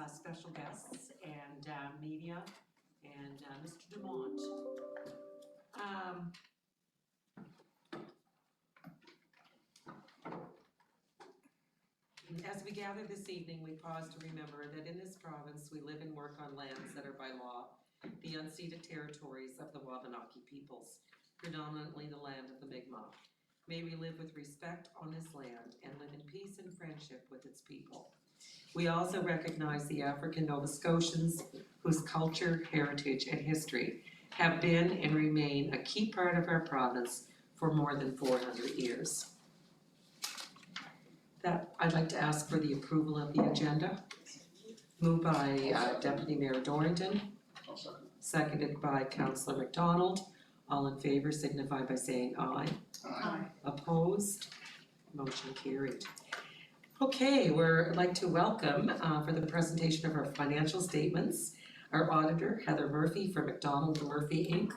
special guests and media and Mr. Dumont. As we gather this evening, we pause to remember that in this province, we live and work on lands that are by law the unceded territories of the Wabanaki peoples, predominantly the land of the Mi'kmaq. May we live with respect on this land and live in peace and friendship with its people. We also recognize the African Nova Scotians whose culture, heritage, and history have been and remain a key part of our province for more than 400 years. That, I'd like to ask for the approval of the agenda. Moved by Deputy Mayor Dorrington, seconded by Councillor McDonald. All in favor signify by saying aye. Aye. Opposed? Motion carried. Okay, I'd like to welcome for the presentation of our financial statements, our auditor, Heather Murphy from McDonald Murphy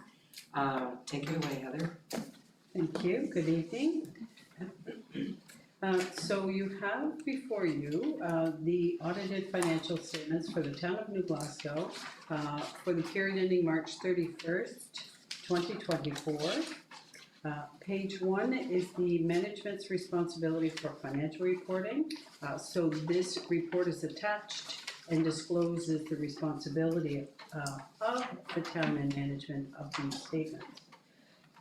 Inc. Take it away, Heather. Thank you. Good evening. So you have before you the audited financial statements for the town of New Glasgow for the period ending March 31st, 2024. Page 1 is the management's responsibility for financial reporting. So this report is attached and discloses the responsibility of the town and management of these statements.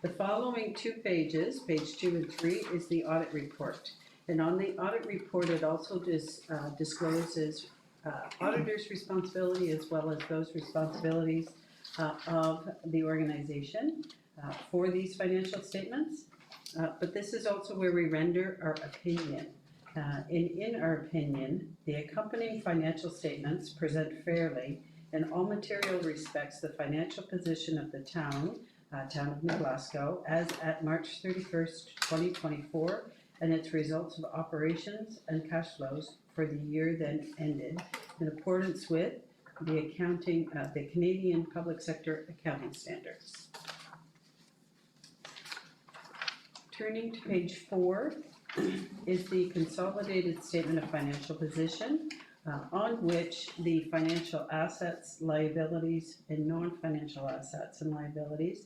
The following two pages, page 2 and 3, is the audit report. And on the audit report, it also discloses auditor's responsibility as well as those responsibilities of the organization for these financial statements. But this is also where we render our opinion. In our opinion, the accompanying financial statements present fairly in all material respects the financial position of the town of New Glasgow as at March 31st, 2024, and its results of operations and cash flows for the year then ended in accordance with the Canadian Public Sector Accounting Standards. Turning to page 4 is the consolidated statement of financial position on which the financial assets, liabilities, and non-financial assets and liabilities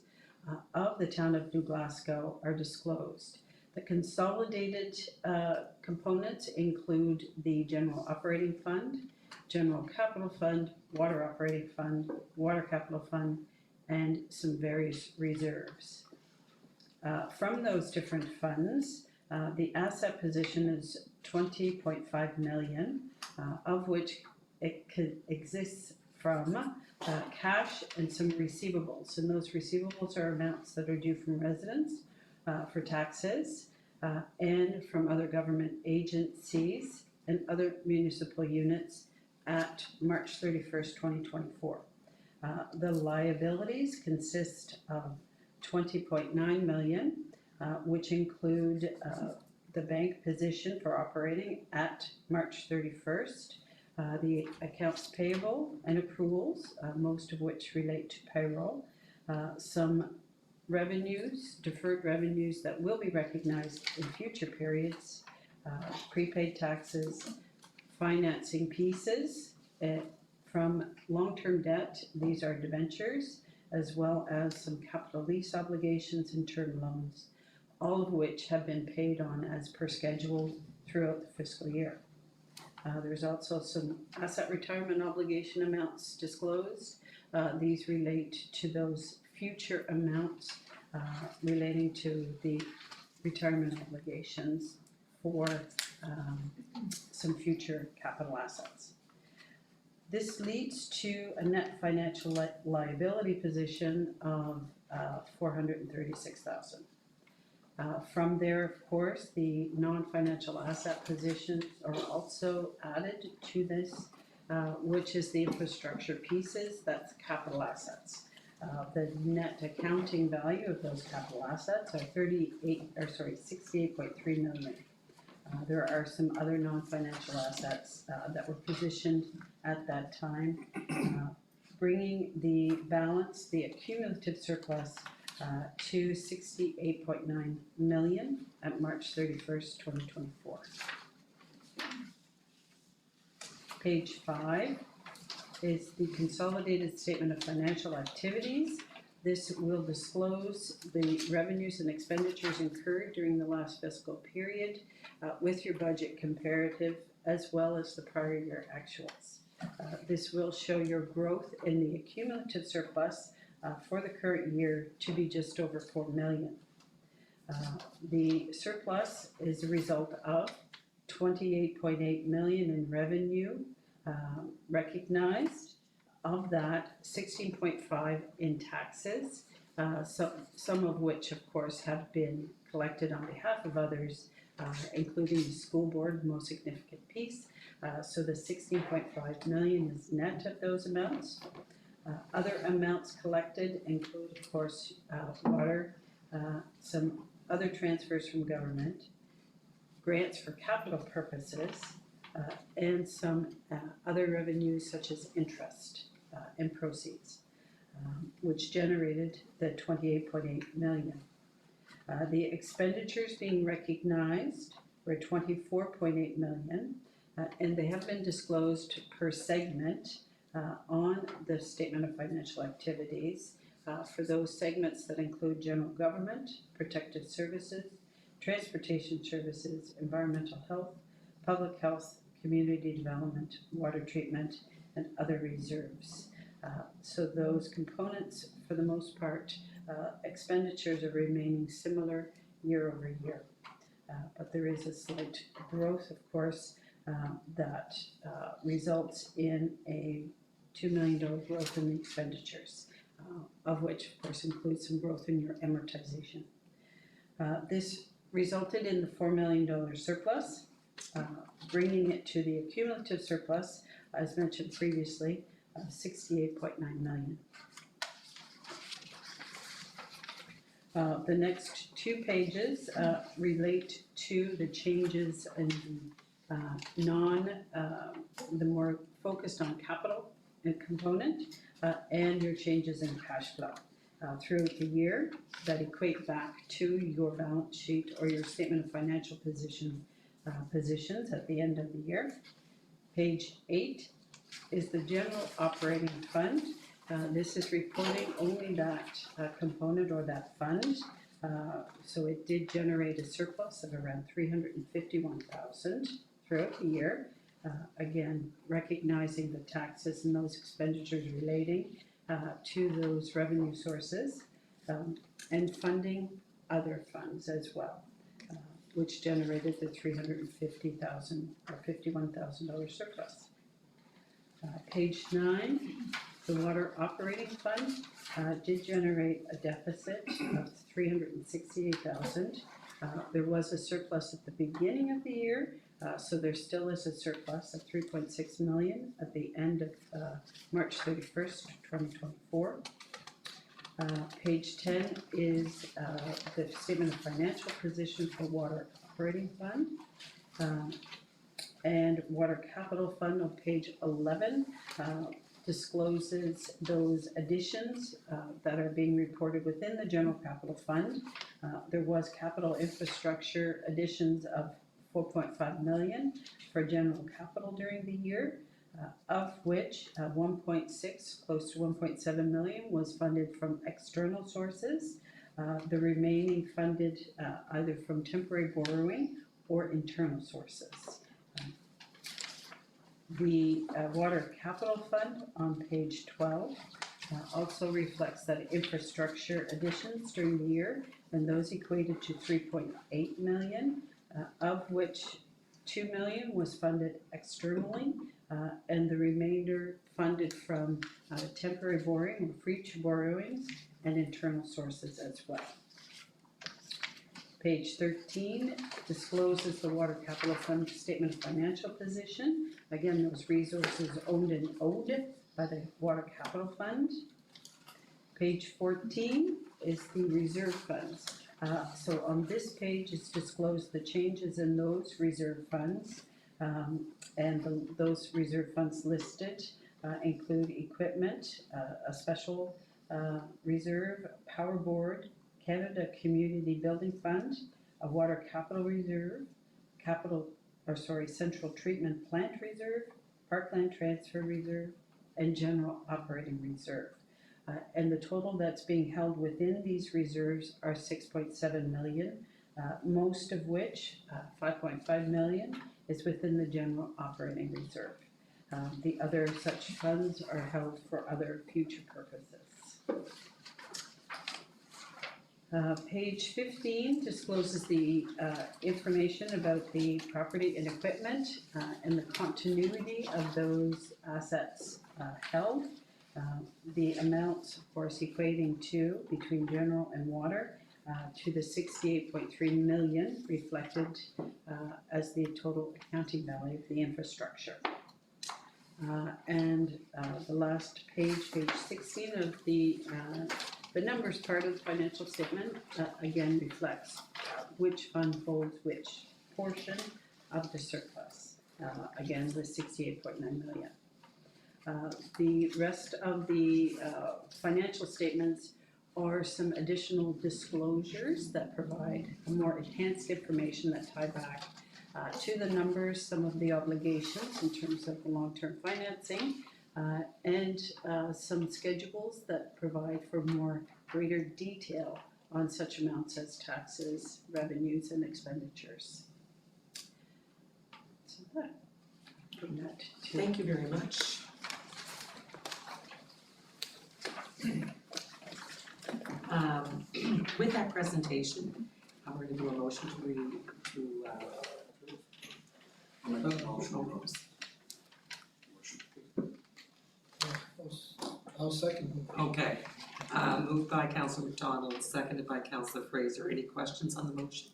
of the town of New Glasgow are disclosed. The consolidated components include the general operating fund, general capital fund, water operating fund, water capital fund, and some various reserves. From those different funds, the asset position is 20.5 million, of which it exists from cash and some receivables. And those receivables are amounts that are due from residents for taxes and from other government agencies and other municipal units at March 31st, 2024. The liabilities consist of 20.9 million, which include the bank position for operating at March 31st, the accounts payable and accruals, most of which relate to payroll, some revenues, deferred revenues that will be recognized in future periods, prepaid taxes, financing pieces from long-term debt. These are debentures, as well as some capital lease obligations and term loans, all of which have been paid on as per schedule throughout the fiscal year. There's also some asset retirement obligation amounts disclosed. These relate to those future amounts relating to the retirement obligations for some future capital assets. This leads to a net financial liability position of 436,000. From there, of course, the non-financial asset positions are also added to this, which is the infrastructure pieces, that's capital assets. The net accounting value of those capital assets are 68.3 million. There are some other non-financial assets that were positioned at that time, bringing the balance, the accumulative surplus, to 68.9 million at March 31st, 2024. Page 5 is the consolidated statement of financial activities. This will disclose the revenues and expenditures incurred during the last fiscal period with your budget comparative as well as the prior year actuals. This will show your growth in the accumulative surplus for the current year to be just over 4 million. The surplus is a result of 28.8 million in revenue recognized. Of that, 16.5 in taxes, some of which of course have been collected on behalf of others, including the school board, the most significant piece. So the 16.5 million is net of those amounts. Other amounts collected include, of course, water, some other transfers from government, grants for capital purposes, and some other revenues such as interest and proceeds, which generated the 28.8 million. The expenditures being recognized were 24.8 million, and they have been disclosed per segment on the statement of financial activities for those segments that include general government, protective services, transportation services, environmental health, public health, community development, water treatment, and other reserves. So those components, for the most part, expenditures are remaining similar year over year. But there is a slight growth, of course, that results in a $2 million growth in the expenditures, of which, of course, includes some growth in your amortization. This resulted in the $4 million surplus, bringing it to the accumulative surplus, as mentioned previously, of 68.9 million. The next two pages relate to the changes in the more focused on capital component and your changes in cash flow throughout the year that equate back to your balance sheet or your statement of financial positions at the end of the year. Page 8 is the general operating fund. This is reporting only that component or that fund. So it did generate a surplus of around 351,000 throughout the year. Again, recognizing the taxes and those expenditures relating to those revenue sources and funding other funds as well, which generated the 350,000 or $51,000 surplus. Page 9, the water operating fund did generate a deficit of 368,000. There was a surplus at the beginning of the year, so there still is a surplus of 3.6 million at the end of March 31st, 2024. Page 10 is the statement of financial position for water operating fund. And water capital fund on page 11 discloses those additions that are being reported within the general capital fund. There was capital infrastructure additions of 4.5 million for general capital during the year, of which 1.6, close to 1.7 million was funded from external sources. The remaining funded either from temporary borrowing or internal sources. The water capital fund on page 12 also reflects that infrastructure additions during the year, and those equated to 3.8 million, of which 2 million was funded externally, and the remainder funded from temporary borrowing or free borrowings and internal sources as well. Page 13 discloses the water capital fund statement of financial position. Again, those resources owned and owed by the water capital fund. Page 14 is the reserve funds. So on this page, it's disclosed the changes in those reserve funds, and those reserve funds listed include equipment, a special reserve, power board, Canada Community Building Fund, a water capital reserve, central treatment plant reserve, Parkland Transfer Reserve, and General Operating Reserve. And the total that's being held within these reserves are 6.7 million, most of which, 5.5 million, is within the General Operating Reserve. The other such funds are held for other future purposes. Page 15 discloses the information about the property and equipment and the continuity of those assets held. The amounts, of course, equating to, between general and water, to the 68.3 million reflected as the total accounting value of the infrastructure. And the last page, page 16 of the numbers part of the financial statement, again reflects which fund holds which portion of the surplus. Again, the 68.9 million. The rest of the financial statements are some additional disclosures that provide more enhanced information that tie back to the numbers, some of the obligations in terms of the long-term financing, and some schedules that provide for more greater detail on such amounts as taxes, revenues, and expenditures. So that, bring that to Thank you very much. With that presentation, we're going to do a motion I'll second. Okay, moved by Councillor McDonald, seconded by Councillor Fraser. Any questions on the motion?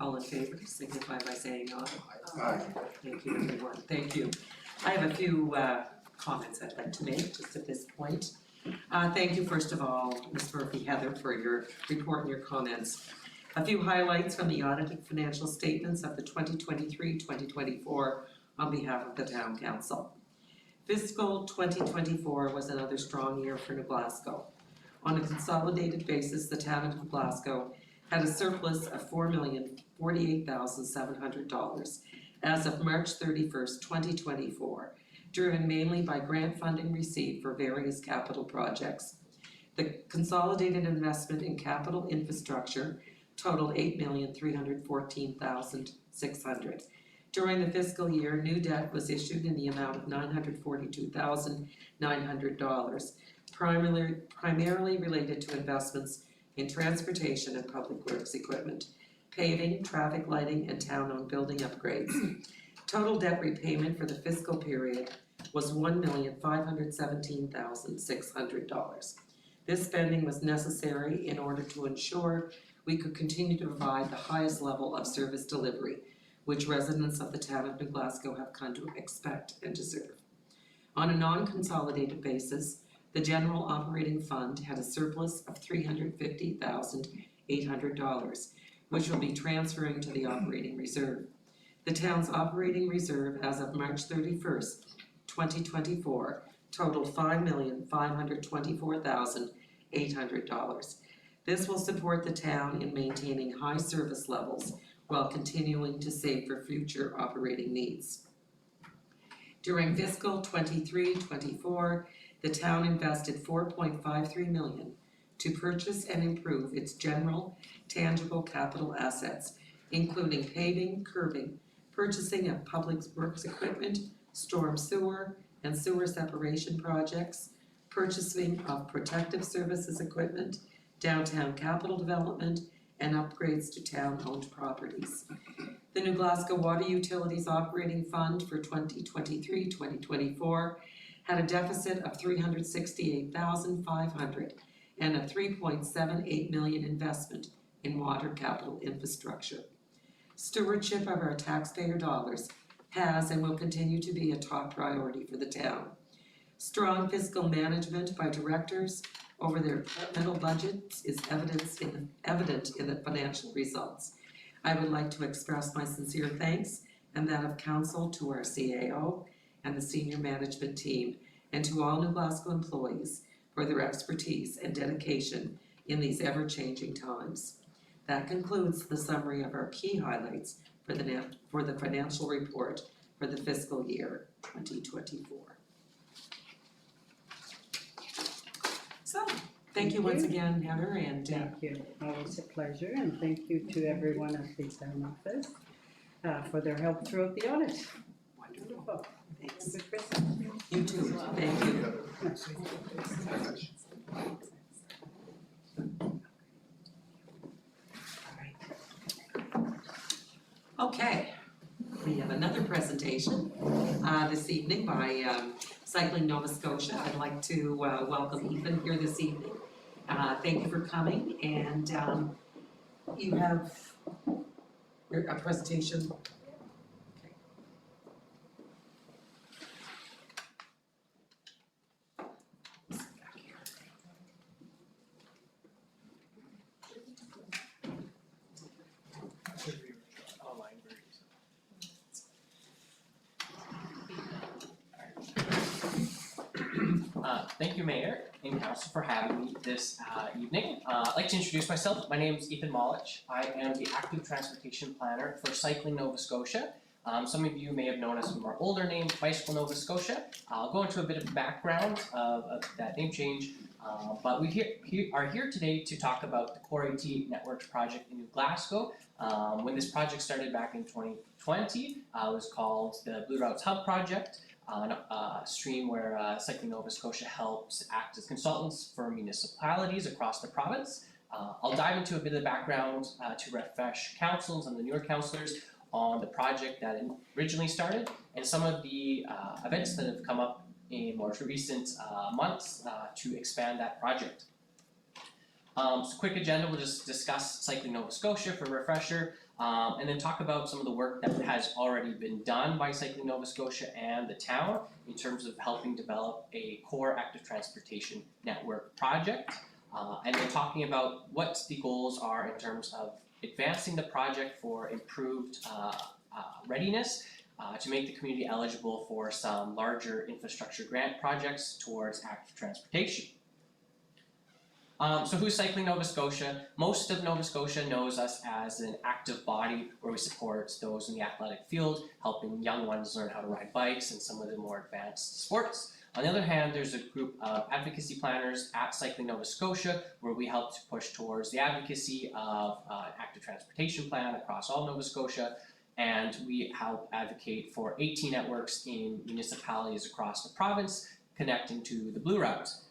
All in favor, signify by saying aye. Aye. Thank you, everyone. Thank you. I have a few comments I'd like to make just at this point. Thank you, first of all, Ms. Murphy, Heather, for your report and your comments. A few highlights from the audited financial statements of the 2023-2024 on behalf of the Town Council. Fiscal 2024 was another strong year for New Glasgow. On a consolidated basis, the Town of New Glasgow had a surplus of $4,048,700 as of March 31st, 2024, driven mainly by grant funding received for various capital projects. The consolidated investment in capital infrastructure totaled $8,314,600. During the fiscal year, new debt was issued in the amount of $942,900, primarily related to investments in transportation and public works equipment, paving, traffic lighting, and town-owned building upgrades. Total debt repayment for the fiscal period was $1,517,600. This spending was necessary in order to ensure we could continue to provide the highest level of service delivery, which residents of the Town of New Glasgow have come to expect and deserve. On a non-consolidated basis, the General Operating Fund had a surplus of $350,800, which will be transferring to the Operating Reserve. The town's operating reserve as of March 31st, 2024 totaled $5,524,800. This will support the town in maintaining high service levels while continuing to save for future operating needs. During fiscal 23-24, the town invested $4.53 million to purchase and improve its general tangible capital assets, including paving, curbing, purchasing of public works equipment, storm sewer and sewer separation projects, purchasing of protective services equipment, downtown capital development, and upgrades to town-owned properties. The New Glasgow Water Utilities Operating Fund for 2023-2024 had a deficit of $368,500 and a $3.78 million investment in water capital infrastructure. Stewardship of our taxpayer dollars has and will continue to be a top priority for the town. Strong fiscal management by directors over their departmental budgets is evident in the financial results. I would like to express my sincere thanks and that of council to our CAO and the senior management team, and to all New Glasgow employees for their expertise and dedication in these ever-changing times. That concludes the summary of our key highlights for the financial report for the fiscal year. 2024. So, thank you once again, Heather, and Thank you, always a pleasure, and thank you to everyone at the town office for their help throughout the audit. Wonderful. thanks. Good Christmas. You too, thank you. Okay, we have another presentation this evening by Cycling Nova Scotia. I'd like to welcome Ethan here this evening. Thank you for coming, and you have a presentation. Thank you, Mayor and Council, for having me this evening. I'd like to introduce myself. My name is Ethan Molich. I am the Active Transportation Planner for Cycling Nova Scotia. Some of you may have known us from our older name, Bicycle Nova Scotia. I'll go into a bit of background of that name change, but we are here today to talk about the Core AT Networks project in New Glasgow. When this project started back in 2020, it was called the Blue Routes Hub Project. A stream where Cycling Nova Scotia helps act as consultants for municipalities across the province. I'll dive into a bit of the background to refresh councils and the newer councillors on the project that originally started and some of the events that have come up in more recent months to expand that project. So quick agenda, we'll just discuss Cycling Nova Scotia for a refresher. And then talk about some of the work that has already been done by Cycling Nova Scotia and the town in terms of helping develop a core active transportation network project. And then talking about what the goals are in terms of advancing the project for improved readiness to make the community eligible for some larger infrastructure grant projects towards active transportation. So who's Cycling Nova Scotia? Most of Nova Scotia knows us as an active body where we support those in the athletic field, helping young ones learn how to ride bikes and some of the more advanced sports. On the other hand, there's a group of advocacy planners at Cycling Nova Scotia where we help to push towards the advocacy of an active transportation plan across all Nova Scotia, and we help advocate for AT networks in municipalities across the province connecting to the Blue Routes.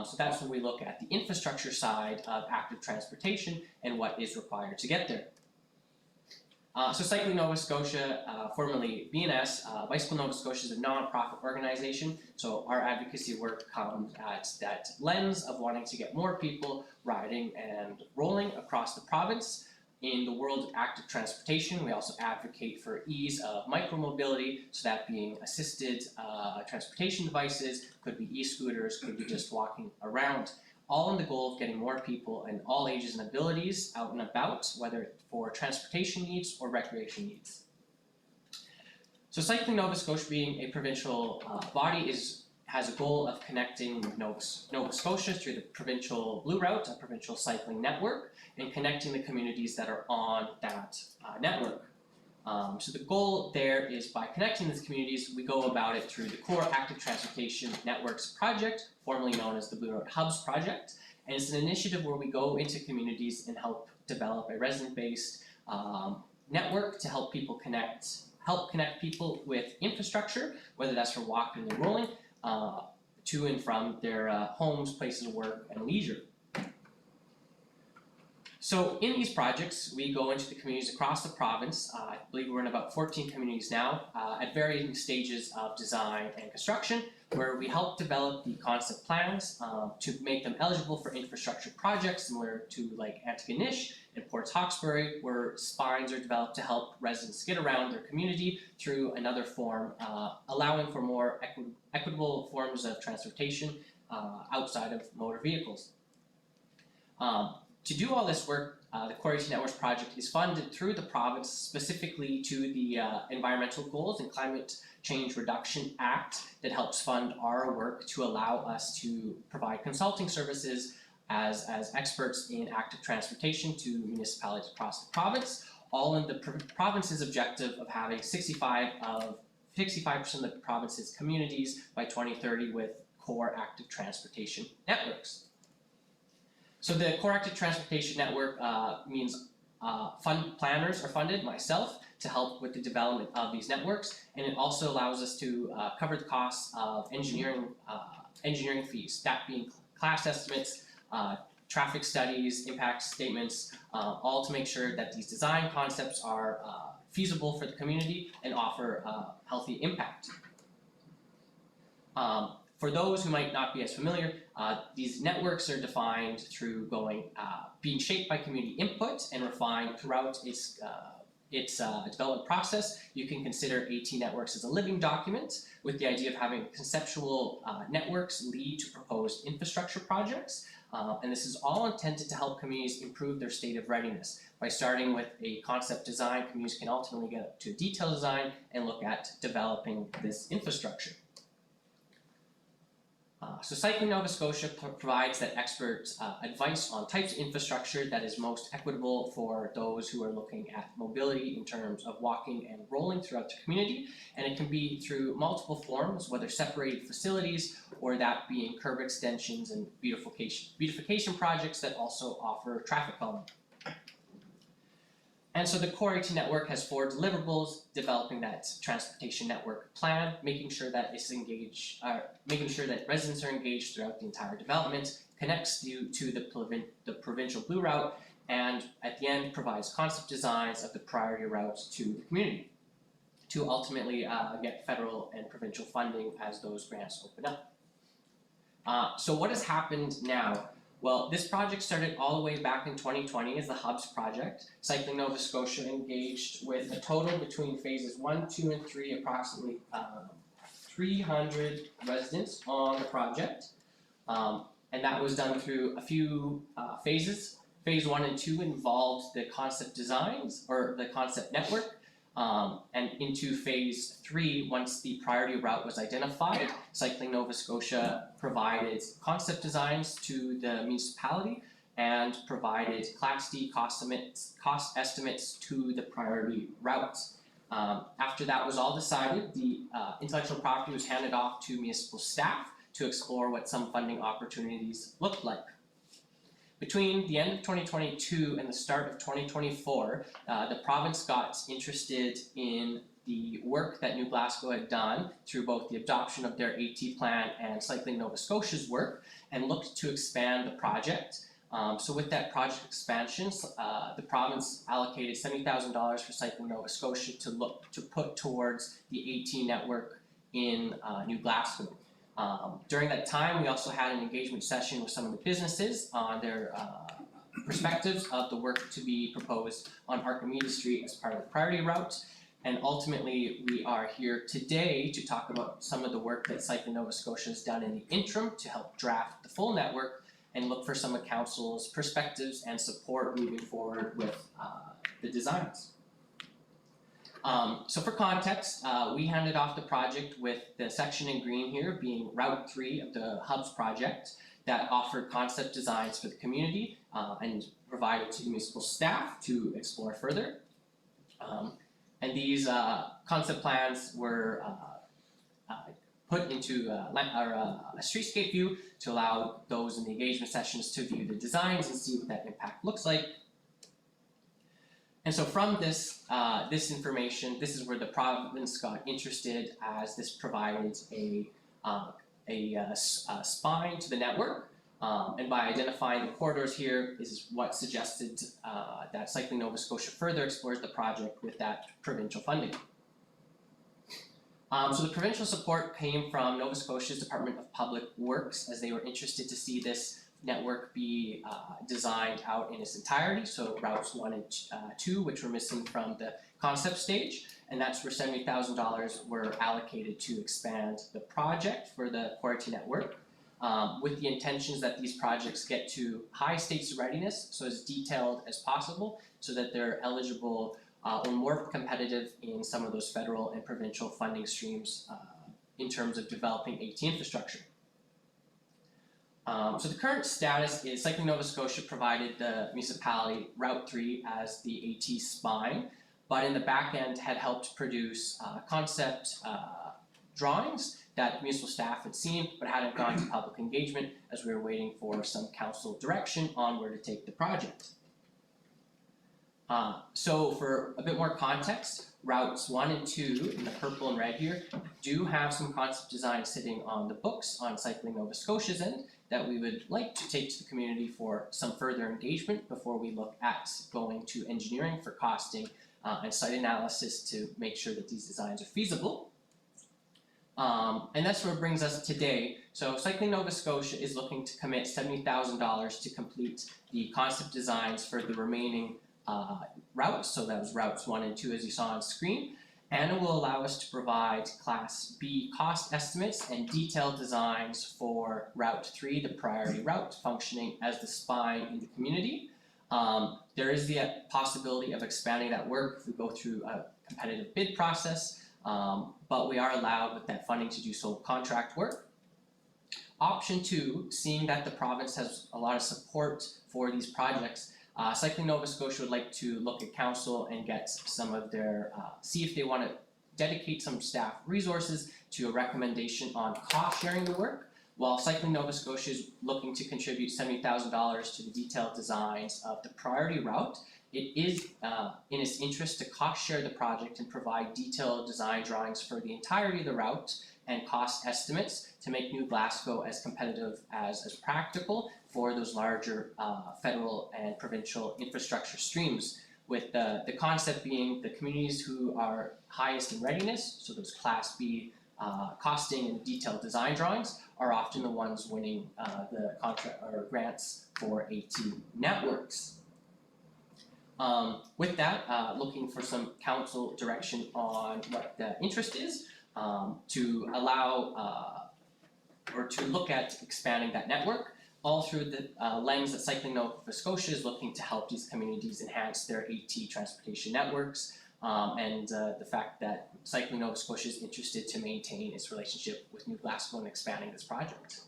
So that's when we look at the infrastructure side of active transportation and what is required to get there. So Cycling Nova Scotia, formerly BNS, Bicycle Nova Scotia is a non-profit organization, so our advocacy work comes at that lens of wanting to get more people riding and rolling across the province. In the world of active transportation, we also advocate for ease of micromobility, so that being assisted transportation devices, could be e-scooters, could be just walking around, all in the goal of getting more people and all ages and abilities out and about, whether for transportation needs or recreation needs. So Cycling Nova Scotia, being a provincial body, has a goal of connecting Nova Scotia through the provincial Blue Route, a provincial cycling network, and connecting the communities that are on that network. So the goal there is, by connecting these communities, we go about it through the Core Active Transportation Networks project, formerly known as the Blue Route Hubs project, and it's an initiative where we go into communities and help develop a resident-based network to help connect people with infrastructure, whether that's for walking and rolling, to and from their homes, places of work, and leisure. So in these projects, we go into the communities across the province. I believe we're in about 14 communities now at varying stages of design and construction, where we help develop the concept plans to make them eligible for infrastructure projects similar to like Antigonish and Port Hawkesbury, where spines are developed to help residents get around their community through another form, allowing for more equitable forms of transportation outside of motor vehicles. To do all this work, the Core AT Networks project is funded through the province specifically to the Environmental Goals and Climate Change Reduction Act that helps fund our work to allow us to provide consulting services as experts in active transportation to municipalities across the province, all in the province's objective of having 65 of 65% of the province's communities by 2030 with core active transportation networks. So the core active transportation network means fund planners are funded, myself, to help with the development of these networks, and it also allows us to cover the costs of engineering fees, that being class estimates, traffic studies, impact statements, all to make sure that these design concepts are feasible for the community and offer healthy impact. For those who might not be as familiar, these networks are defined through being shaped by community input and refined throughout its development process. You can consider AT networks as a living document, with the idea of having conceptual networks lead to proposed infrastructure projects. And this is all intended to help communities improve their state of readiness. By starting with a concept design, communities can ultimately get up to a detailed design and look at developing this infrastructure. So Cycling Nova Scotia provides that expert advice on types of infrastructure that is most equitable for those who are looking at mobility in terms of walking and rolling throughout the community, and it can be through multiple forms, whether separated facilities or that being curb extensions and beautification projects that also offer traffic calming. And so the Core AT network has 4 deliverables: developing that transportation network plan, making sure that residents are engaged throughout the entire development, connects you to the provincial Blue Route, and at the end provides concept designs of the priority routes to the community, to ultimately get federal and provincial funding as those grants open up. So what has happened now? Well, this project started all the way back in 2020 as the Hubs project. Cycling Nova Scotia engaged with a total between phases 1, 2, and 3, approximately 300 residents on the project. And that was done through a few phases. Phase 1 and 2 involved the concept designs, or the concept network. And into phase 3, once the priority route was identified, Cycling Nova Scotia provided concept designs to the municipality and provided Class D cost estimates to the priority routes. After that was all decided, the intellectual property was handed off to municipal staff to explore what some funding opportunities looked like. Between the end of 2022 and the start of 2024, the province got interested in the work that New Glasgow had done through both the adoption of their AT plan and Cycling Nova Scotia's work, and looked to expand the project. So with that project expansion, the province allocated $70,000 for Cycling Nova Scotia to put towards the AT network in New Glasgow. During that time, we also had an engagement session with some of the businesses on their perspectives of the work to be proposed on Archimedes Street as part of the priority route. And ultimately, we are here today to talk about some of the work that Cycling Nova Scotia has done in the interim to help draft the full network and look for some of council's perspectives and support moving forward with the designs. So for context, we handed off the project with the section in green here being Route 3 of the Hubs project that offered concept designs for the community and provided to municipal staff to explore further. And these concept plans were put into a streetscape view to allow those in the engagement sessions to view the designs and see what that impact looks like. And so from this information, this is where the province got interested, as this provided a spine to the network. And by identifying the corridors here is what suggested that Cycling Nova Scotia further explores the project with that provincial funding. So the provincial support came from Nova Scotia's Department of Public Works, as they were interested to see this network be designed out in its entirety, so routes 1 and 2, which were missing from the concept stage, and that's where $70,000 were allocated to expand the project for the Core AT network, with the intentions that these projects get to high states of readiness, so as detailed as possible, so that they're eligible or more competitive in some of those federal and provincial funding streams in terms of developing AT infrastructure. So the current status is Cycling Nova Scotia provided the municipality Route 3 as the AT spine, but in the back end had helped produce concept drawings that municipal staff had seen but hadn't gone to public engagement as we were waiting for some council direction on where to take the project. So for a bit more context, routes 1 and 2 in the purple and red here do have some concept design sitting on the books on Cycling Nova Scotia's end that we would like to take to the community for some further engagement before we look at going to engineering for costing and site analysis to make sure that these designs are feasible. And that's where it brings us today. So Cycling Nova Scotia is looking to commit $70,000 to complete the concept designs for the remaining routes, so that was routes 1 and 2 as you saw on screen, and it will allow us to provide Class B cost estimates and detailed designs for Route 3, the priority route, functioning as the spine in the community. There is the possibility of expanding that work if we go through a competitive bid process, but we are allowed with that funding to do sole contract work. Option 2, seeing that the province has a lot of support for these projects, Cycling Nova Scotia would like to look at council and get some of their, see if they want to dedicate some staff resources to a recommendation on cost sharing the work, while Cycling Nova Scotia is looking to contribute $70,000 to the detailed designs of the priority route. It is in its interest to cost share the project and provide detailed design drawings for the entirety of the route and cost estimates to make New Glasgow as competitive as practical for those larger federal and provincial infrastructure streams, with the concept being the communities who are highest in readiness, so those Class B costing and detailed design drawings, are often the ones winning the contract or grants for AT networks. With that, looking for some council direction on what the interest is to allow or to look at expanding that network, all through the lens that Cycling Nova Scotia is looking to help these communities enhance their AT transportation networks, and the fact that Cycling Nova Scotia is interested to maintain its relationship with New Glasgow and expanding this project.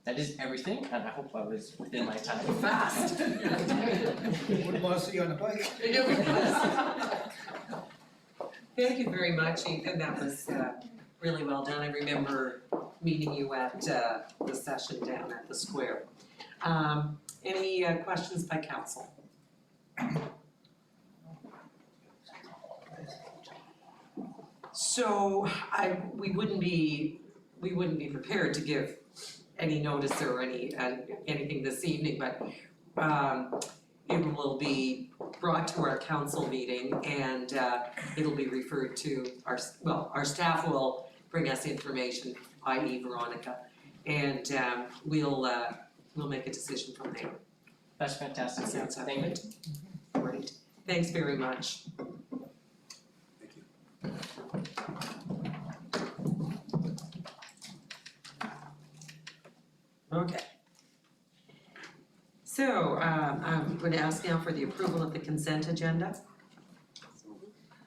That is everything, and I hope I was within my time. Fast. Wouldn't want to see you on the bike. Thank you very much, Ethan, that was really well done. I remember meeting you at the session down at the square. Any questions by council? So we wouldn't be prepared to give any notice or anything this evening, but it will be brought to our council meeting and it'll be referred to our staff will bring us information, i.e. Veronica, and we'll make a decision from there. That's fantastic. Sounds Thank you. Great, thanks very much. Okay. So, I'm going to ask now for the approval of the consent agenda.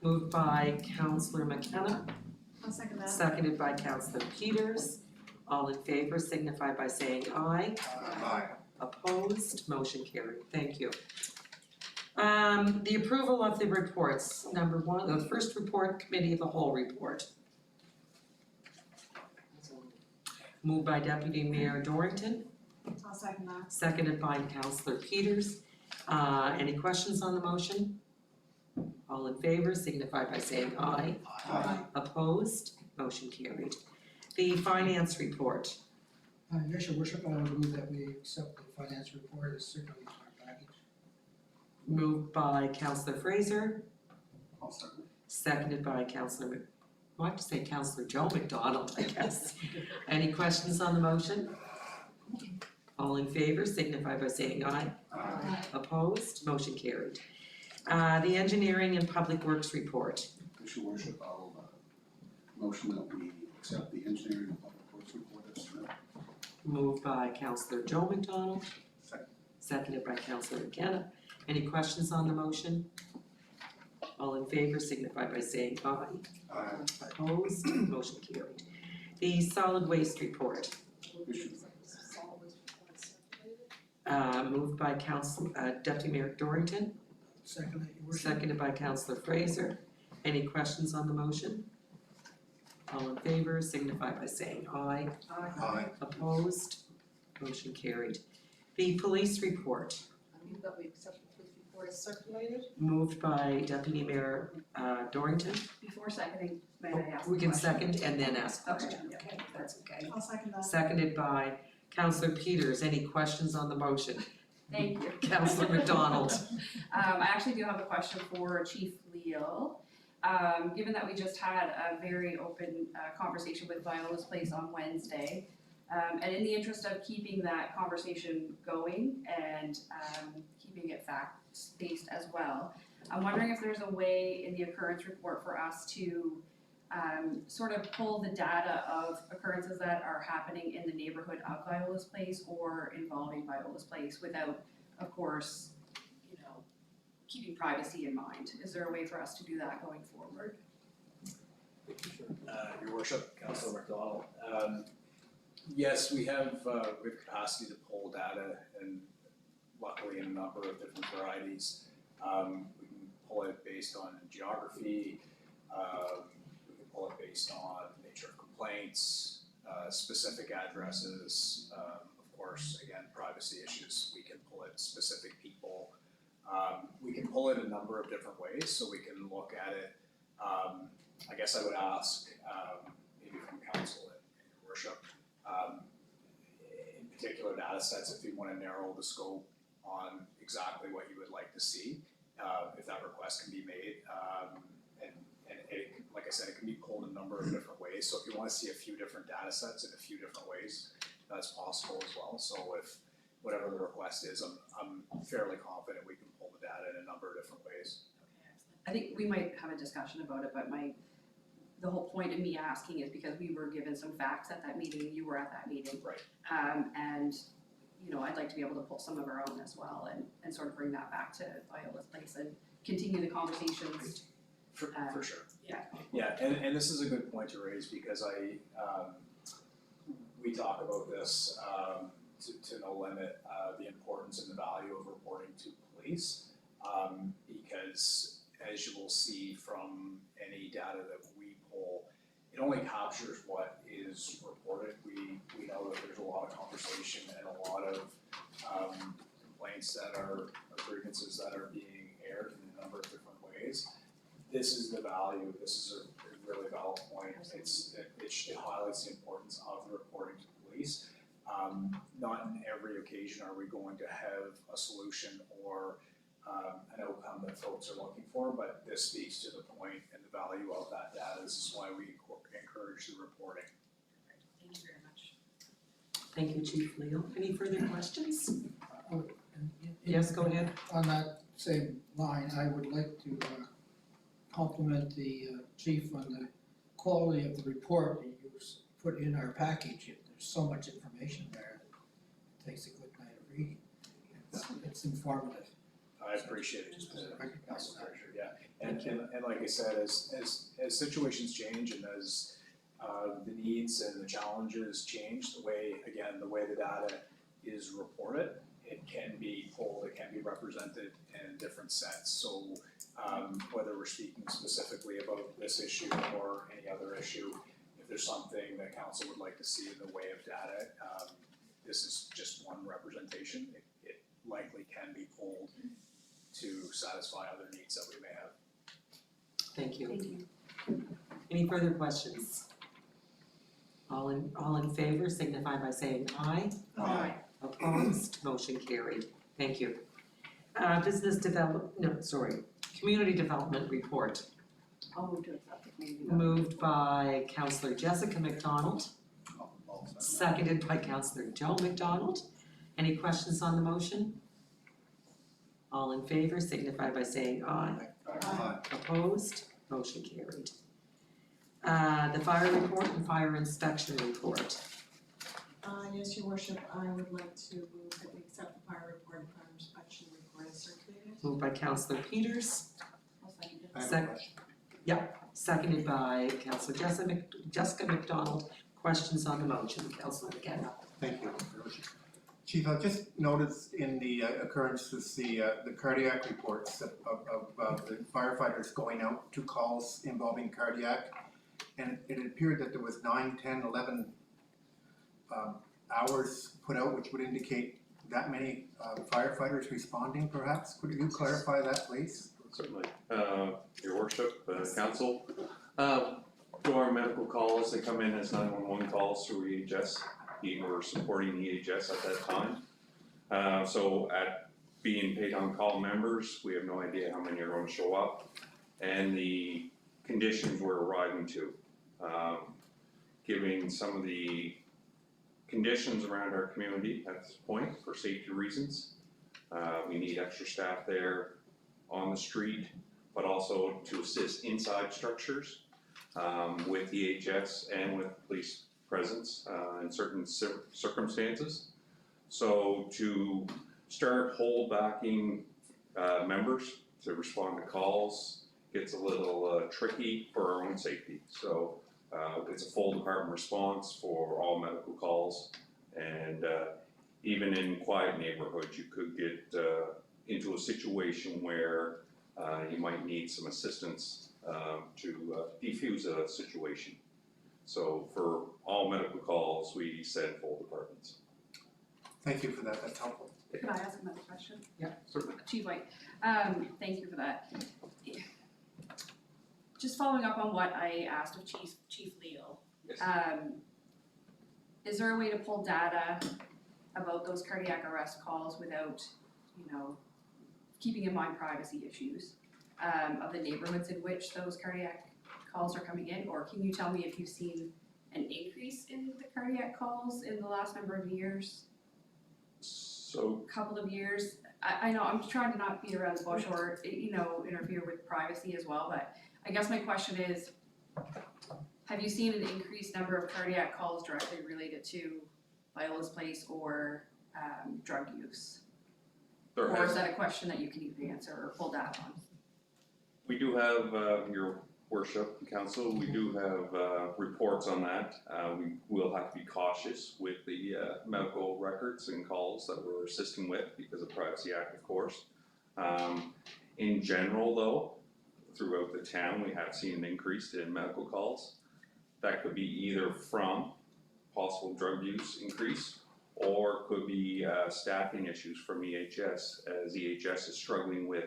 Moved by Councillor McKenna, I'll second that. seconded by Councillor Peters. All in favor signify by saying aye. Aye. Opposed, motion carried, thank you. The approval of the reports, number 1, the first report, committee of the whole report. Moved by Deputy Mayor Dorrington, I'll second that. seconded by Councillor Peters. Any questions on the motion? All in favor signify by saying aye. Aye. Opposed, motion carried. The finance report, Yes, Your Worship, I would move that we accept the finance report as circulated in our package. moved by Councillor Fraser, I'll second. seconded by Councillor, I have to say Councillor Joe McDonald, I guess. Any questions on the motion? All in favor signify by saying aye. Aye. Opposed, motion carried. The engineering and public works report, Your Worship, I'll motion that we accept the engineering and public works report as submitted. moved by Councillor Joe McDonald, Second. seconded by Councillor McKenna. Any questions on the motion? All in favor signify by saying aye. Aye. Opposed, motion carried. The solid waste report, moved by Deputy Mayor Dorrington, Second, your worship. seconded by Councillor Fraser. Any questions on the motion? All in favor signify by saying aye. Aye. Opposed? Motion carried. The police report, I move that we accept the police report as circulated. moved by Deputy Mayor Dorrington. Before seconding, may I ask a We can question? second and then ask Okay, questions. okay, that's okay. I'll second that. Seconded by Councillor Peters. Any questions on the motion? Thank you. Councillor McDonald. I actually do have a question for Chief Leal. Given that we just had a very open conversation with Viola's Place on Wednesday, and in the interest of keeping that conversation going and keeping it fact-based as well, I'm wondering if there's a way in the occurrence report for us to sort of pull the data of occurrences that are happening in the neighborhood of Viola's Place or involving Viola's Place without, of course, keeping privacy in mind. Is there a way for us to do that going forward? Your worship, Councillor McDonald. Yes, we have capacity to pull data and luckily in a number of different varieties. We can pull it based on geography, we can pull it based on nature of complaints, specific addresses, of course, again, privacy issues. We can pull it specific people. We can pull it a number of different ways, so we can look at it. I guess I would ask, maybe from council and your worship, in particular data sets, if you wanna narrow the scope on exactly what you would like to see, if that request can be made. And it, like I said, it can be pulled a number of different ways, so if you wanna see a few different data sets in a few different ways, that's possible as well. So if whatever the request is, I'm fairly confident we can pull the data in a number of different ways. I think we might have a discussion about it, but the whole point of me asking is because we were given some facts at that meeting, you were at that meeting. Right. And, I'd like to be able to pull some of our own as well and sort of bring that back to Viola's Place and continue the conversations. For sure. Yeah. Yeah, and this is a good point to raise because we talk about this to no limit, the importance and the value of reporting to police. Because as you will see from any data that we pull, it only captures what is reported. We know that there's a lot of conversation and a lot of complaints or grievances that are being aired in a number of different ways. This is the value, this is a really valid point. It highlights the importance of reporting to police. Not in every occasion are we going to have a solution or an outcome that folks are looking for, but this speaks to the point and the value of that data. This is why we encourage the reporting. Thank you very much. Thank you, Chief Leo. Any further questions? And Yes, go ahead. On that same line, I would like to compliment the chief on the quality of the report that you put in our package. There's so much information there, it takes a good night of reading. It's informative. I appreciate it, just Council Fraser, yeah. And like I said, as situations change and as the needs and the challenges change, the way the data is reported, it can be pulled, it can be represented in a different sense. So whether we're speaking specifically about this issue or any other issue, if there's something that council would like to see in the way of data, this is just one representation. It likely can be pulled to satisfy other needs that we may have. Thank you. Thank you. Any further questions? All in favor signify by saying aye. Aye. Opposed, motion carried. Thank you. Community development report, I'll move to accept the community. moved by Councillor Jessica McDonald, seconded by Councillor Joe McDonald. Any questions on the motion? All in favor signify by saying aye. Aye. Opposed, motion carried. The fire report and fire inspection report, Yes, your worship, I would like to move that we accept the fire report and fire inspection report as circulated. moved by Councillor Peters, I'll second it. I have a Sec- question. seconded by Councillor Jessica McDonald. Questions on the motion, Councillor McKenna. Thank you, Your Worship. Chief, I just noticed in the occurrences, the cardiac reports of the firefighters going out to calls involving cardiac. And it appeared that there was 9, 10, 11 hours put out, which would indicate that many firefighters responding perhaps. Could you clarify that, please? Certainly. Your worship, council, to our medical calls, they come in as 911 calls through EHS. We were supporting EHS at that time. So at being paid on call members, we have no idea how many are going to show up and the conditions we're arriving to. Giving some of the conditions around our community at this point for safety reasons. We need extra staff there on the street, but also to assist inside structures with EHS and with police presence in certain circumstances. So to start holdbacking members to respond to calls gets a little tricky for our own safety. So it's a full department response for all medical calls, and even in quiet neighborhoods, you could get into a situation where you might need some assistance to defuse a situation. So for all medical calls, we send full departments. Thank you for that, that's helpful. Could I ask another question? Yeah, certainly. Chief White, thank you for that. Just following up on what I asked of Chief Leal. Yes. Is there a way to pull data about those cardiac arrest calls without, keeping in mind privacy issues of the neighborhoods in which those cardiac calls are coming in? Or can you tell me if you've seen an increase in the cardiac calls in the last number of years? So Couple of years? I know, I'm trying to not beat around the bush or, interfere with privacy as well, but I guess my question is, have you seen an increased number of cardiac calls directly related to Viola's Place or drug use? there Or has, is that a question that you can either answer or pull data on? we do have, your worship and council, we do have reports on that. We will have to be cautious with the medical records and calls that we're assisting with because of Privacy Act, of course. In general though, throughout the town, we have seen an increase in medical calls. That could be either from possible drug use increase or could be staffing issues from EHS, as EHS is struggling with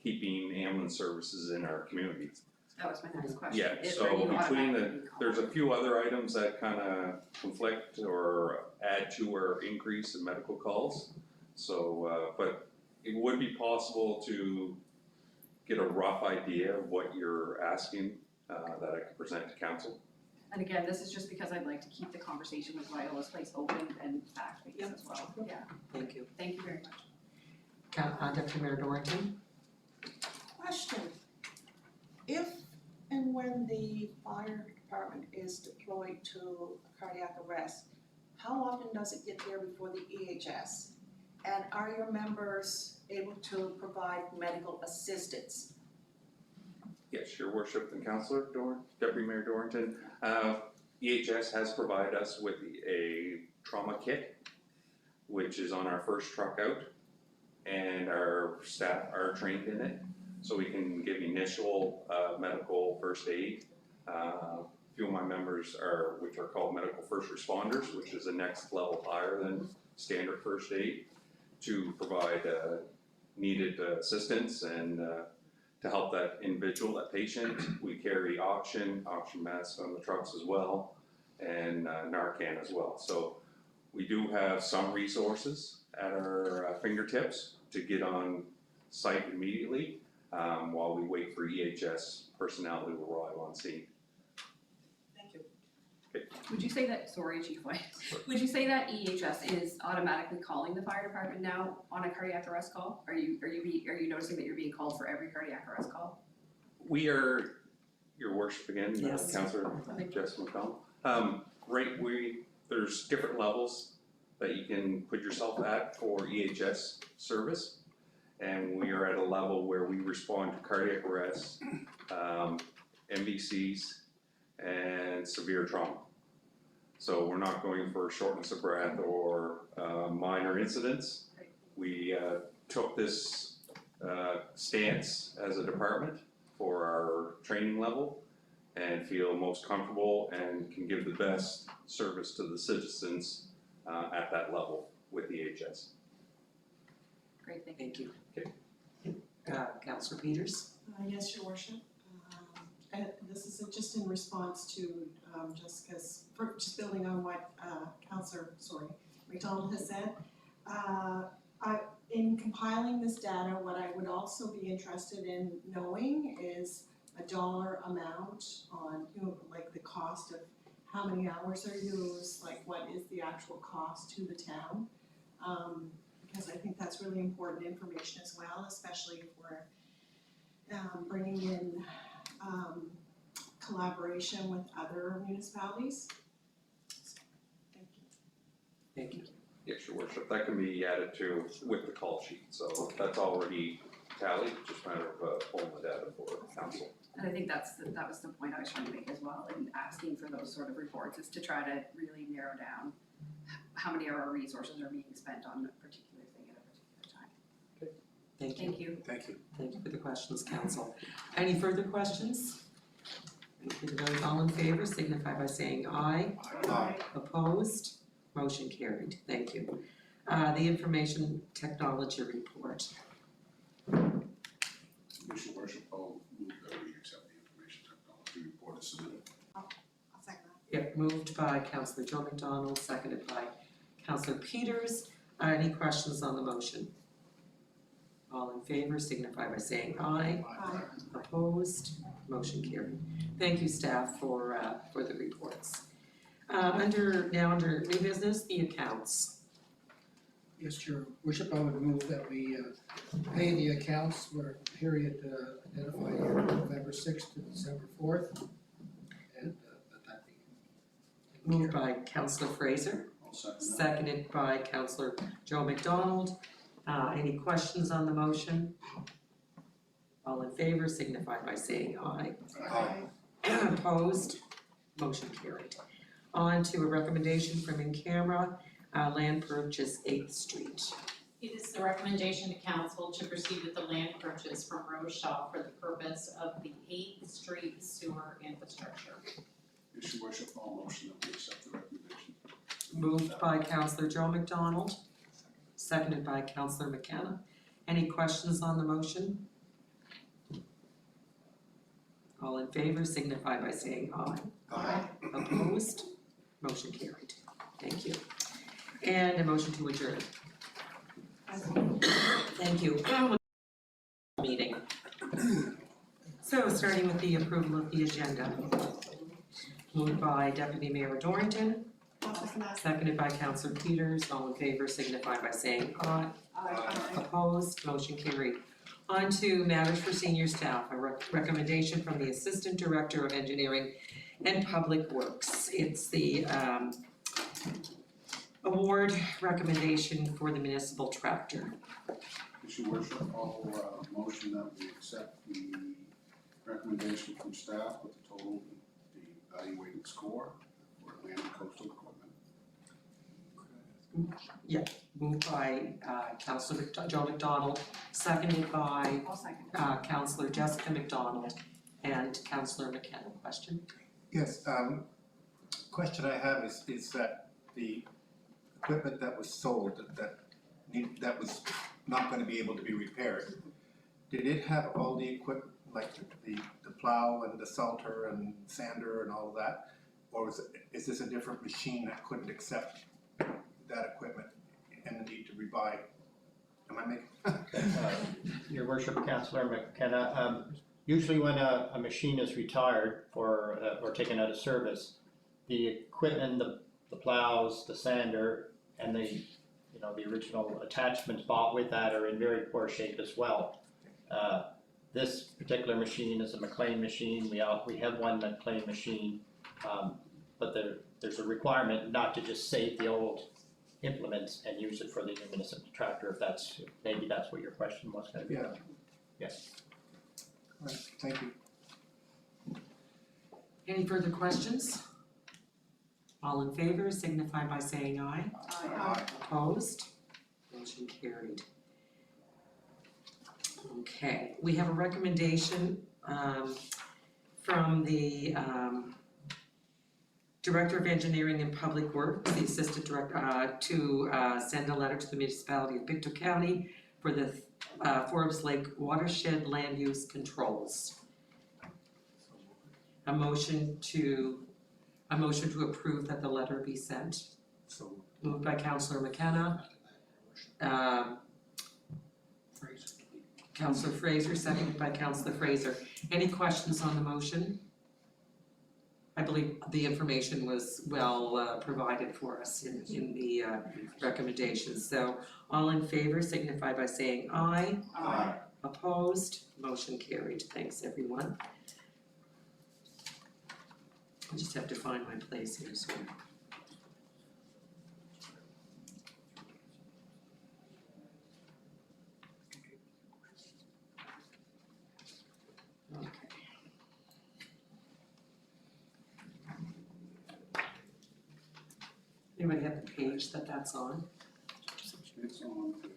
keeping ambulance services in our community. That was my next question. Yeah, Are so you between automatically there's a few other items that kind of conflict or add to our increase in medical calls. So, but it would be possible to get a rough idea of what you're asking that I could present to council. And again, this is just because I'd like to keep the conversation with Viola's Place open and fact-based as well. Yeah, Thank you. thank you very much. Deputy Mayor Dorrington? Question, if and when the fire department is deployed to cardiac arrest, how often does it get there before the EHS? And are your members able to provide medical assistance? Yes, your worship and councillor, Deputy Mayor Dorrington. EHS has provided us with a trauma kit, which is on our first truck out, and our staff are trained in it, so we can give initial medical first aid. A few of my members which are called medical first responders, which is the next level higher than standard first aid, to provide needed assistance and to help that individual, that patient. We carry oxygen masks on the trucks as well, and Narcan as well. So we do have some resources at our fingertips to get on site immediately while we wait for EHS personnel to arrive on scene. Thank you. Would you say that, sorry Chief White, would you say that EHS is automatically calling the fire department now on a cardiac arrest call? Are you noticing that you're being called for every cardiac arrest call? We are, your worship again, Yes. Councillor Jess McConnell. There's different levels that you can put yourself at for EHS service. And we are at a level where we respond to cardiac arrests, MVCs, and severe trauma. So we're not going for shortness of breath or minor incidents. We took this stance as a department for our training level and feel most comfortable and can give the best service to the citizens at that level with the HS. Great, thank you. Thank you. Councillor Peters? Yes, your worship. And this is just in response to Jessica's, just building on what McDonald has said. In compiling this data, what I would also be interested in knowing is a dollar amount on, like the cost of how many hours are used, like what is the actual cost to the town? Because I think that's really important information as well, especially if we're bringing in collaboration with other municipalities. Thank you. Thank you. Yes, your worship, that can be added to with the call sheet, so that's already tallied, just a matter of pulling the data for council. And I think that was the point I was trying to make as well, in asking for those sort of reports, is to try to really narrow down how many of our resources are being spent on a particular thing at a particular time. Thank you. Thank you. Thank you. Thank you for the questions, council. Any further questions? For the vote, all in favor signify by saying aye. Aye. Opposed? Motion carried. Thank you. The information technology report. Your worship, I'll move that we accept the information technology report as submitted. I'll second that. Yeah, moved by Councillor Joe McDonald, seconded by Councillor Peters. Any questions on the motion? All in favor signify by saying aye. Aye. Opposed? Motion carried. Thank you, staff, for the reports. Under new business, the accounts. Yes, your worship, I would move that we pay the accounts for the period identified here, November 6th to December 4th. And that be. Moved by Councillor Fraser, I'll second that. seconded by Councillor Joe McDonald. Any questions on the motion? All in favor signify by saying aye. Aye. Opposed? Motion carried. On to a recommendation from in camera, land purchase 8th Street. It is the recommendation to council to proceed with the land purchase from Rose Shaw for the purpose of the 8th Street sewer infrastructure. Yes, your worship, I'll motion that we accept the recommendation. Moved by Councillor Joe McDonald, seconded by Councillor McKenna. Any questions on the motion? All in favor signify by saying aye. Aye. Opposed? Motion carried. Thank you. And a motion to adjourn. Thank you. Meeting. So starting with the approval of the agenda. Moved by Deputy Mayor Dorrington, I'll second that. seconded by Councillor Peters. All in favor signify by saying aye. Opposed? Motion carried. On to matters for senior staff, a recommendation from the Assistant Director of Engineering and Public Works. It's the award recommendation for the municipal tractor. Yes, your worship, I'll motion that we accept the recommendation from staff with the total, the evaluated score for land and coastal equipment. Moved by Councillor Joe McDonald, seconded by I'll second. Councillor Jessica McDonald and Councillor McKenna. Question? Yes, question I have is that the equipment that was sold, that was not gonna be able to be repaired, did it have all the equipment, like the plow and the salter and sander and all of that? Or is this a different machine that couldn't accept that equipment and the need to rebuy? Am I making? Your worship, Councillor McKenna, usually when a machine is retired or taken out of service, the equipment, the plows, the sander, and the original attachments bought with that are in very poor shape as well. This particular machine is a McLean machine. We have one McLean machine, but there's a requirement not to just save the old implements and use it for the new municipal tractor, if maybe that's what your question was gonna be. Yeah. Yes. All right, thank you. Any further questions? All in favor signify by saying aye. Aye. Opposed? Motion carried. Okay, we have a recommendation from the Director of Engineering and Public Works, the Assistant Director, to send a letter to the municipality of Pictou County for the Forbes Lake watershed land use controls. A motion to approve that the letter be sent. So, Moved by Councillor McKenna. Councillor Fraser, seconded by Councillor Fraser. Any questions on the motion? I believe the information was well provided for us in the recommendations. So all in favor signify by saying aye. Aye. Opposed? Motion carried. Thanks, everyone. I just have to find my place here, so. Okay. Anybody have the page that's on? It's on page.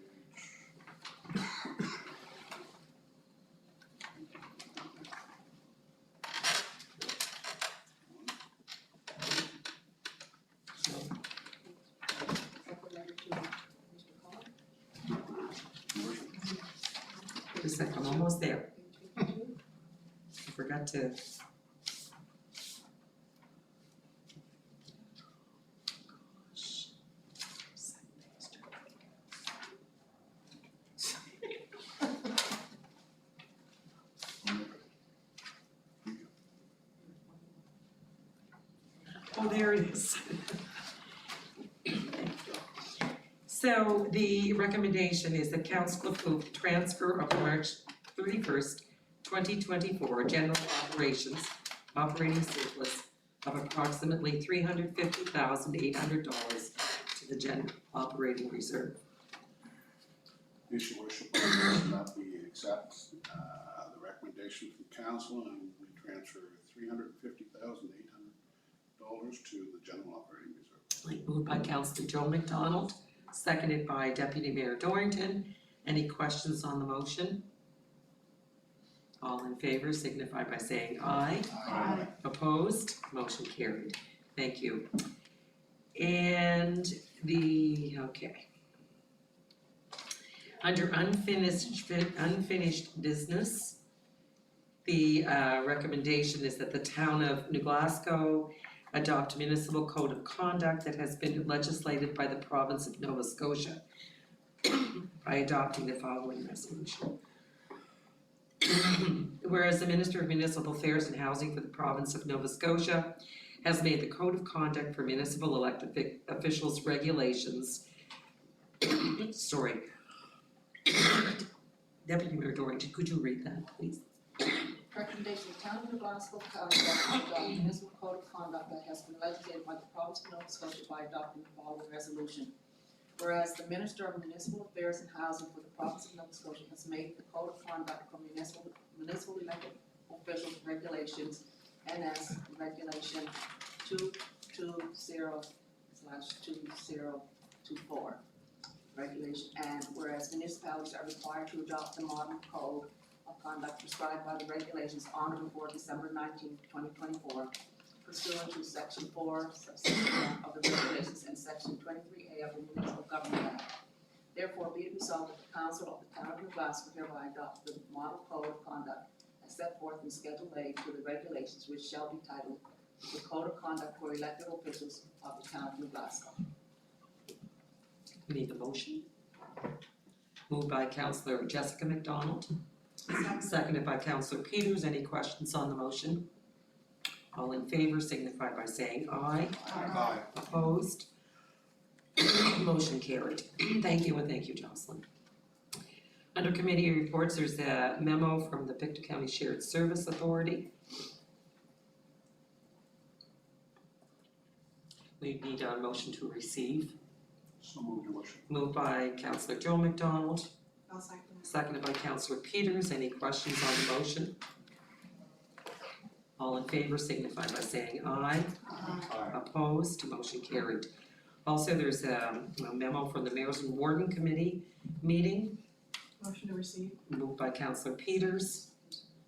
Wait a second, I'm almost there. I forgot to. Oh, there it is. So the recommendation is that council approve transfer of March 31st, 2024 general operations operating surplus of approximately $350,800 to the general operating reserve. Yes, your worship, I motion that we accept the recommendation from council and we transfer $350,800 to the general operating reserve. Moved by Councillor Joe McDonald, seconded by Deputy Mayor Dorrington. Any questions on the motion? All in favor signify by saying aye. Aye. Opposed? Motion carried. Thank you. And okay. Under unfinished business, the recommendation is that the town of New Glasgow adopt a municipal code of conduct that has been legislated by the province of Nova Scotia by adopting the following resolution. Whereas the Minister of Municipal Affairs and Housing for the province of Nova Scotia has made the code of conduct for municipal elected officials regulations. Sorry. Deputy Mayor Dorrington, could you read that, please? Recommendation, the town of New Glasgow County to adopt a municipal code of conduct that has been legislated by the province of Nova Scotia by adopting the following resolution. Whereas the Minister of Municipal Affairs and Housing for the province of Nova Scotia has made the code of conduct for municipal elected officials regulations, NS Regulation 220/2024 regulation, and whereas municipalities are required to adopt the modern code of conduct prescribed by the regulations on or before December 19, 2024, pursuant to Section 4, Subsection 1 of the regulations and Section 23A of the Municipal Government Act. Therefore, be it resolved that the Council of the Town of New Glasgow hereby adopt the model code of conduct as set forth in Schedule A to the regulations, which shall be titled the Code of Conduct for Elected Officials of the Town of New Glasgow. We need a motion. Moved by Councillor Jessica McDonald, seconded by Councillor Peters. Any questions on the motion? All in favor signify by saying aye. Aye. Opposed? Motion carried. Thank you, and thank you, Jocelyn. Under committee reports, there's a memo from the Pictou County Shared Service Authority. We need a motion to receive. So moved, your worship. Moved by Councillor Joe McDonald, I'll second. seconded by Councillor Peters. Any questions on the motion? All in favor signify by saying aye. Aye. Opposed, motion carried. Also, there's a memo from the Mayor's and Warden Committee meeting, Motion to receive. moved by Councillor Peters,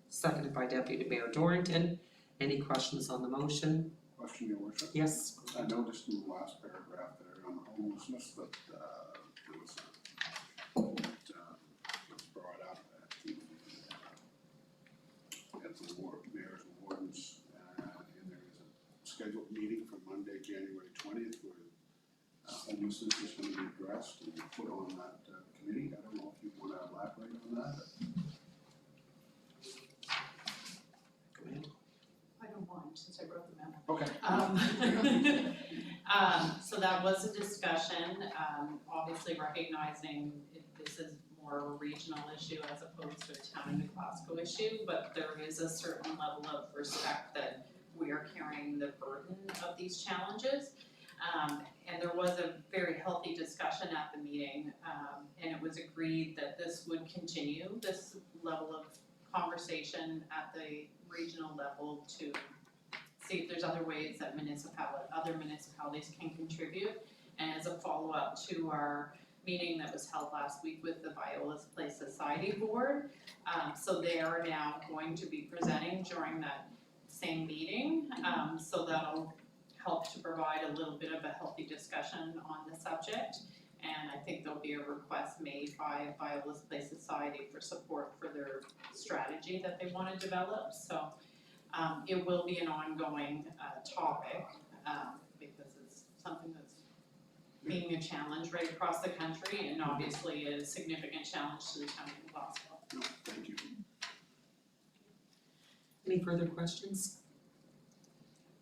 seconded by Deputy Mayor Dorrington. Any questions on the motion? Question, Your Worship. Yes, I noticed in the last paragraph there on homelessness that there was a point was brought up at the mayors and wardens, and there is a scheduled meeting for Monday, January 20th, where homelessness is going to be addressed and put on that committee. I don't know if you want to elaborate on that. go ahead. I don't mind, since I wrote the memo. Okay. So that was a discussion, obviously recognizing this is more of a regional issue as opposed to a town of New Glasgow issue, but there is a certain level of respect that we are carrying the burden of these challenges. And there was a very healthy discussion at the meeting, and it was agreed that this would continue, this level of conversation at the regional level to see if there's other ways that other municipalities can contribute. And as a follow-up to our meeting that was held last week with the Viola's Place Society Board, so they are now going to be presenting during that same meeting, so that'll help to provide a little bit of a healthy discussion on the subject. And I think there'll be a request made by Viola's Place Society for support for their strategy that they want to develop. So it will be an ongoing topic because it's something that's being a challenge right across the country and obviously a significant challenge to the town of Glasgow. No, thank you. Any further questions?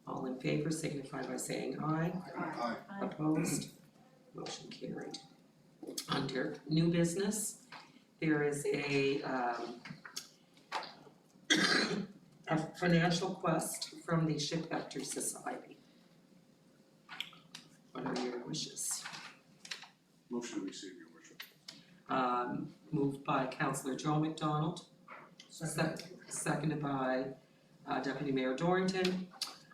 All in favor signify by saying aye. Aye. Opposed? Motion carried. Under new business, there is a financial quest from the Shipbuilder Society. What are your wishes? Motion to receive, Your Worship. Moved by Councillor Joe McDonald, seconded by Deputy Mayor Dorrington.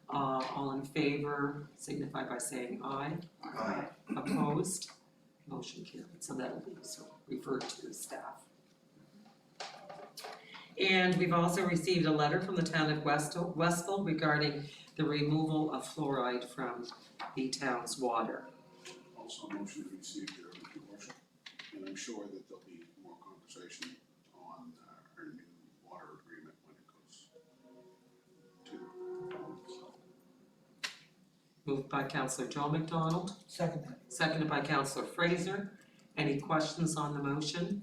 All in favor signify by saying aye. Aye. Opposed? Motion carried, so that'll be referred to staff. And we've also received a letter from the town of Westville regarding the removal of fluoride from the town's water. Also motion to receive, Your Worship. And I'm sure that there'll be more conversation on our new water agreement when it goes to. Moved by Councillor Joe McDonald, Second. seconded by Councillor Fraser. Any questions on the motion?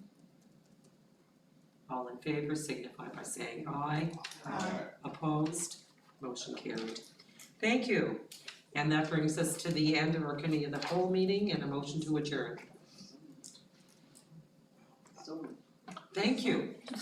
All in favor signify by saying aye. Opposed? Motion carried. Thank you. And that brings us to the end of our committee of the whole meeting and a motion to adjourn. So Thank you.